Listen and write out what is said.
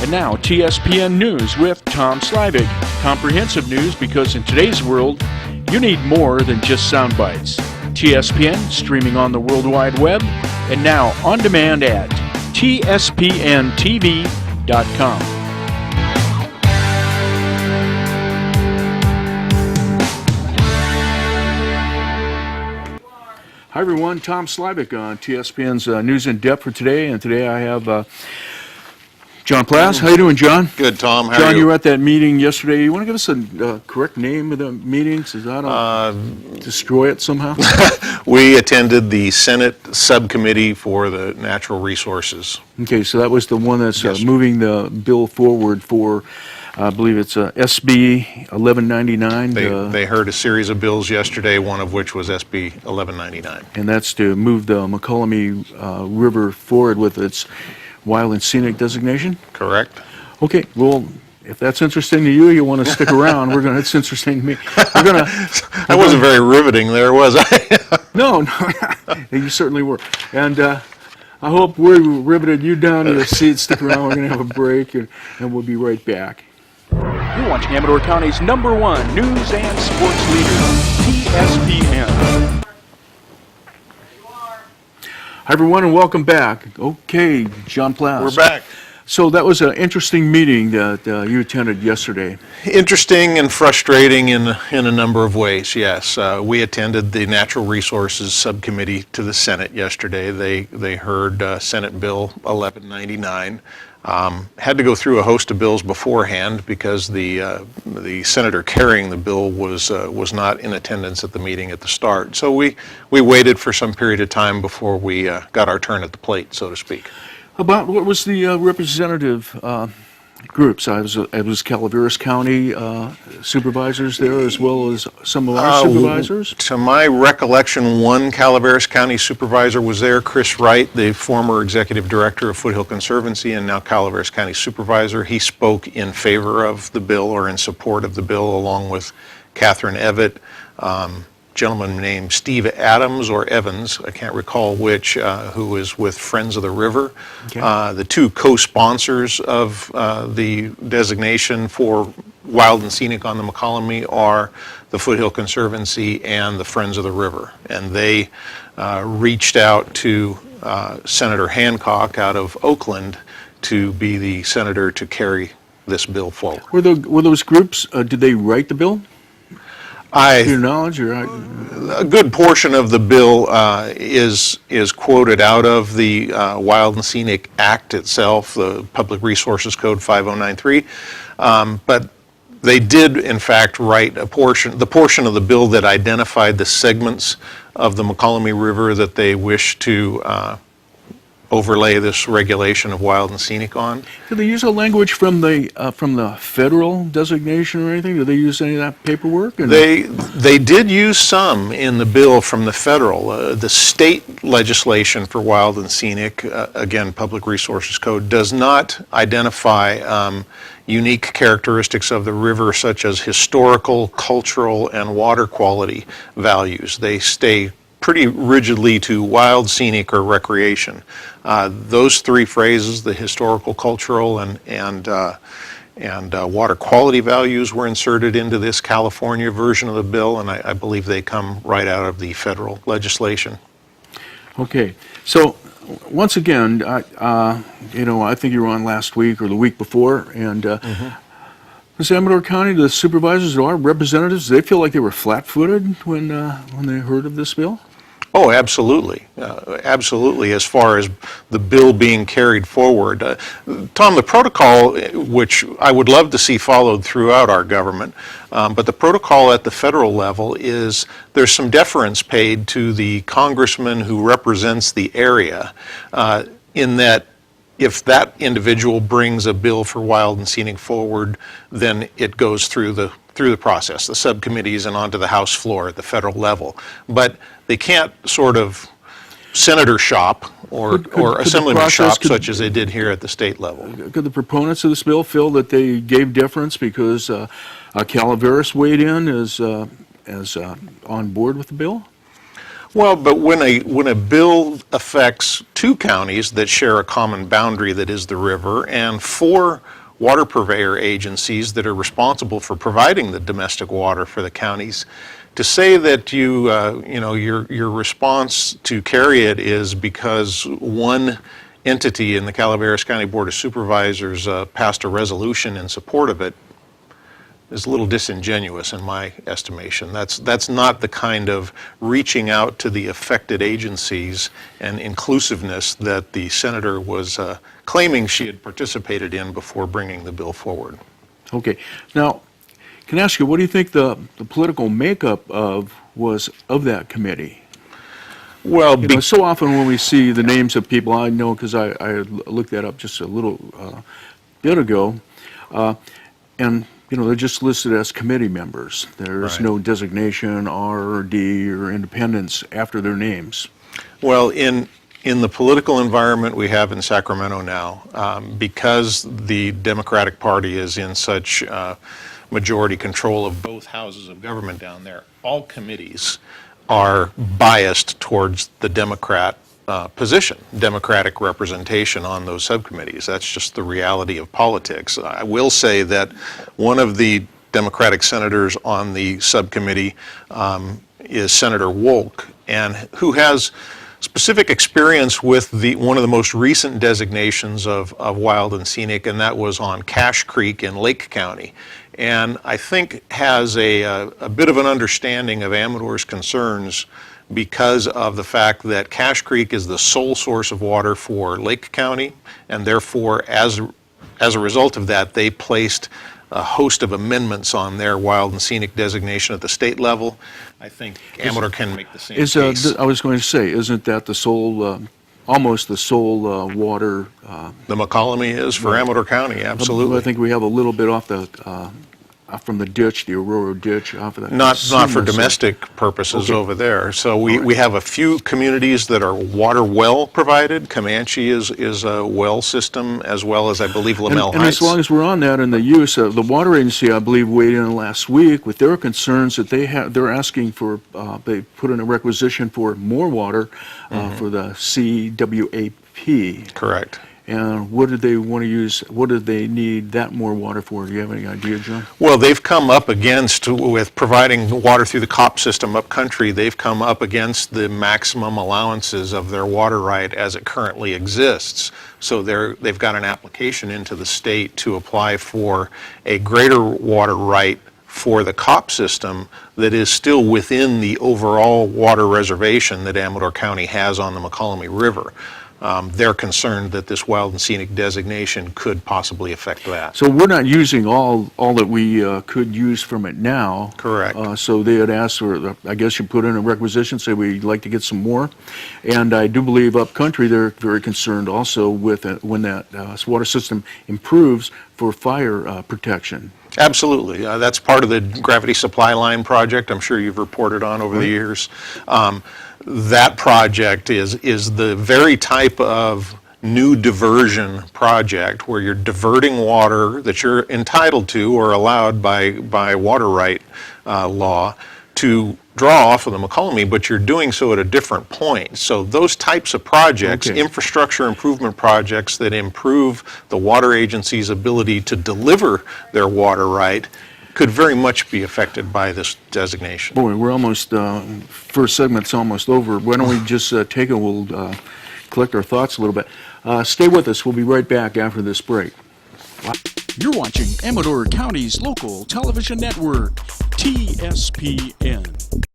And now, TSPN News with Tom Slivick. Comprehensive news because in today's world, you need more than just sound bites. TSPN, streaming on the World Wide Web, and now on demand at TSPNTV.com. Hi everyone, Tom Slivick on TSPN's News in Depth for today, and today I have John Plasse. How you doing, John? Good, Tom. How John, are you? you were at that meeting yesterday. You want to give us a correct name of the meeting so I don't destroy it somehow? We attended the Senate subcommittee for the natural resources. Okay, so that was the one that's Yes. moving the bill forward for, I believe it's SB 1199. They heard a series of bills yesterday, one of which was SB 1199. And that's to move the Mokelumne River forward with its Wild and Scenic Designation? Correct. Okay, well, if that's interesting to you, you want to stick around. It's interesting to me. I wasn't very riveting there, was I? No, you certainly were. And I hope we riveted you down to your seat. Stick around. We're going to have a break, and we'll be right back. You're watching Amador County's #1 news and sports leader, TSPN. Hi, everyone, and welcome back. Okay, John Plasse. We're back. So that was an interesting meeting that you attended yesterday. Interesting and frustrating in a number of ways, yes. We attended the Natural Resources Subcommittee to the Senate yesterday. They heard Senate Bill 1199. Had to go through a host of bills beforehand because the senator carrying the bill was not in attendance at the meeting at the start. So we waited for some period of time before we got our turn at the plate, so to speak. About what was the representative groups? It was Calaveras County supervisors there as well as some of our supervisors? To my recollection, one Calaveras County supervisor was there, Chris Wright, the former executive director of Foothill Conservancy and now Calaveras County supervisor. He spoke in favor of the bill or in support of the bill along with Catherine Evett, gentleman named Steve Adams or Evans, I can't recall which, who is with Friends of the River. Okay. The two co-sponsors of the designation for Wild and Scenic on the Mokelumne are the Foothill Conservancy and the Friends of the River. And they reached out to Senator Hancock out of Oakland to be the senator to carry this bill forward. Were those groups, did they write the bill? To your knowledge, or a good portion of the bill is quoted out of the Wild and Scenic Act itself, the Public Resources Code 5093, but they did in fact write the portion of the bill that identified the segments of the Mokelumne River that they wish to overlay this regulation of Wild and Scenic on. did they use a language from the federal designation or anything? Did they use any of that paperwork? Or They did use some in the bill from the federal. The state legislation for Wild and Scenic, again, Public Resources Code, does not identify unique characteristics of the river such as historical, cultural, and water quality values. They stay pretty rigidly to wild, scenic, or recreation. Those three phrases, the historical, cultural, and water quality values, were inserted into this California version of the bill, and I believe they come right out of the federal legislation. Okay, so once again, I think you were on last week or the week before, and Ms. Amador County, the supervisors, our representatives, they feel like they were flat-footed when they heard of this bill? Oh, absolutely. Absolutely, as far as the bill being carried forward. Tom, the protocol, which I would love to see followed throughout our government, but the protocol at the federal level is there's some deference paid to the congressman who represents the area in that if that individual brings a bill for Wild and Scenic forward, then it goes through the process, the subcommittees and onto the House floor at the federal level. But they can't sort of senator shop or assemblyman shop such as they did here at the state level. Could the proponents of this bill feel that they gave deference because Calaveras weighed in as on board with the bill? Well, but when a bill affects two counties that share a common boundary that is the river, and four water purveyor agencies that are responsible for providing the domestic water for the counties, to say that your response to carry it is because one entity in the Calaveras County Board of Supervisors passed a resolution in support of it is a little disingenuous in my estimation. That's not the kind of reaching out to the affected agencies and inclusiveness that the senator was claiming she had participated in before bringing the bill forward. Okay. Now, can I ask you, what do you think the political makeup was of that committee? Well, so often when we see the names of people, I know because I looked that up just a little bit ago, and they're just listed as committee members. There's Right. no designation, R or D or independence after their names. Well, in the political environment we have in Sacramento now, because the Democratic Party is in such majority control of both houses of government down there, all committees are biased towards the Democrat position, Democratic representation on those subcommittees. That's just the reality of politics. I will say that one of the Democratic senators on the subcommittee is Senator Wolk, and who has specific experience with one of the most recent designations of Wild and Scenic, and that was on Cache Creek in Lake County. And I think has a bit of an understanding of Amador's concerns because of the fact that Cache Creek is the sole source of water for Lake County, and therefore, as a result of that, they placed a host of amendments on their Wild and Scenic designation at the state level. I think Amador can make the same case. I was going to say, isn't that the sole, almost the sole water? The Mokelumne is for Amador County, absolutely. I think we have a little bit off the from the ditch, the Aurora ditch, off of that. Not for domestic purposes over there. So we have a few communities that are water well provided. Comanche is a well system, as well as I believe Lamel And Heights. as long as we're on that and the use of the water agency, I believe weighed in last week with their concerns that they're asking for, they put in a requisition for more water for the CWAP. Correct. And what did they want to use, what did they need that more water for? Do you have any idea, John? Well, they've come up against, with providing water through the COP system up country, they've come up against the maximum allowances of their water right as it currently exists. So they've got an application into the state to apply for a greater water right for the COP system that is still within the overall water reservation that Amador County has on the Mokelumne River. They're concerned that this Wild and Scenic designation could possibly affect that. So we're not using all that we could use from it now. Correct. So they had asked for, I guess you put in a requisition, say we'd like to get some more. And I do believe up country they're very concerned also with when that water system improves for fire protection. Absolutely. That's part of the gravity supply line project I'm sure you've reported on over the years. That project is the very type of new diversion project where you're diverting water that you're entitled to or allowed by water right law to draw off of the Mokelumne, but you're doing so at a different point. So those types of projects, infrastructure improvement projects that improve the water agency's ability to deliver their water right, could very much be affected by this designation. Boy, we're almost, first segment's almost over. Why don't we just take it, we'll collect our thoughts a little bit. Stay with us, we'll be right back after this break. You're watching Amador County's local television network, TSPN.